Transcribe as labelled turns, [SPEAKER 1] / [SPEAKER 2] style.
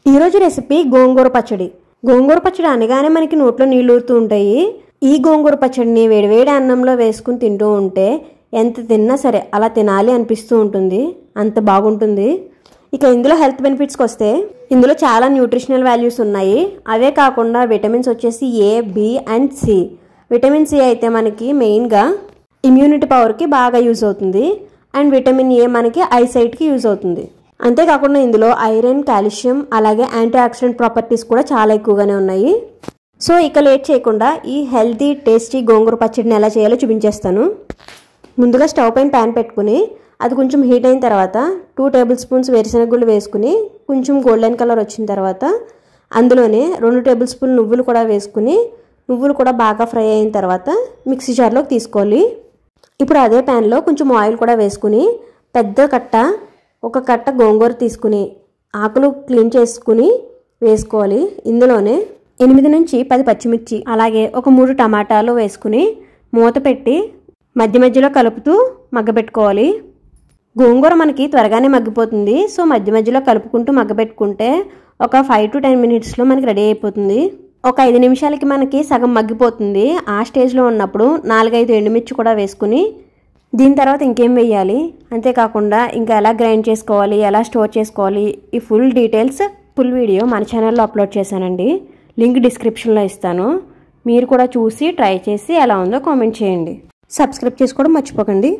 [SPEAKER 1] ఈరోజు రెసిపీ గోంగూర పచ్చడి. గోంగూర పచ్చడి అనగానే మనకి నోట్లో నీళ్ళు ఊరుతూ ఉంటాయి. ఈ గోంగూర పచ్చడిని వేడివేడి అన్నంలో వేసుకుని తింటూ ఉంటే ఎంత తిన్నా సరే అలా తినాలి అనిపిస్తూ ఉంటుంది. అంత బాగుంటుంది. ఇక ఇందులో హెల్త్ బెనిఫిట్స్కి వస్తే ఇందులో చాలా న్యూట్రిషనల్ వాల్యూస్ ఉన్నాయి. అవే కాకుండా విటమిన్స్ వచ్చేసి A, B and C. Vitamin C అయితే మనకి మెయిన్గా ఇమ్యూనిటీ పవర్కి బాగా యూజ్ అవుతుంది. అండ్ విటమిన్ ఏ మనకి ఐసైట్కి యూజ్ అవుతుంది. అంతేకాకుండా ఇందులో ఐరన్, కాల్షియం అలాగే యాంటీ ఆక్సిడెంట్ ప్రాపర్టీస్ కూడా చాలా ఎక్కువగానే ఉన్నాయి. సో ఇక లేట్ చేయకుండా ఈ హెల్తీ టేస్టీ గోంగూర పచ్చడిని ఎలా చేయాలో చూపించేస్తాను. ముందుగా స్టవ్ పైన ప్యాన్ పెట్టుకుని అది కొంచెం హీట్ అయిన తర్వాత 2 టేబుల్ స్పూన్స్ వేరుశనగ గుళ్ళు వేసుకుని కొంచెం గోల్డెన్ కలర్ వచ్చిన తర్వాత అందులోనే 2 టేబుల్ స్పూన్ నువ్వులు కూడా వేసుకుని నువ్వులు కూడా బాగా ఫ్రై అయిన తర్వాత మిక్సీ జార్లోకి తీసుకోవాలి. ఇప్పుడు అదే ప్యాన్లో కొంచెం ఆయిల్ కూడా వేసుకుని ఒక కట్ట గోంగూర తీసుకుని ఆకులు క్లీన్ చేసుకుని వేసుకోవాలి. ఇందులోనే 8 నుంచి 10 పచ్చిమిర్చి అలాగే ఒక 3 టమాటాలు వేసుకుని మూత పెట్టి మధ్య మధ్యలో కలుపుతూ మగ్గబెట్టుకోవాలి. గోంగూర మనకి త్వరగానే మగ్గిపోతుంది. సో మధ్య మధ్యలో కలుపుకుంటూ మగ్గబెట్టుకుంటే ఒక 5 to 10 మినిట్స్లో మనకి రెడీ అయిపోతుంది. ఒక 5 నిమిషాలకి మనకి సగం మగ్గిపోతుంది. ఆ స్టేజ్లో ఉన్నప్పుడు 4-5 ఎండుమిర్చి కూడా వేసుకుని దీని తర్వాత ఇంకేం వేయాలి, అంతేకాకుండా ఇంకా ఎలా గ్రైండ్ చేసుకోవాలి, ఎలా స్టోర్ చేసుకోవాలి, ఈ ఫుల్ డీటెయిల్స్ ఫుల్ వీడియో మన ఛానల్లో అప్లోడ్ చేశానండి. లింక్ డిస్క్రిప్షన్లో ఇస్తాను. మీరు కూడా చూసి ట్రై చేసి ఎలా ఉందో కామెంట్ చేయండి. సబ్స్క్రైబ్ చేసుకోవడం మర్చిపోకండి.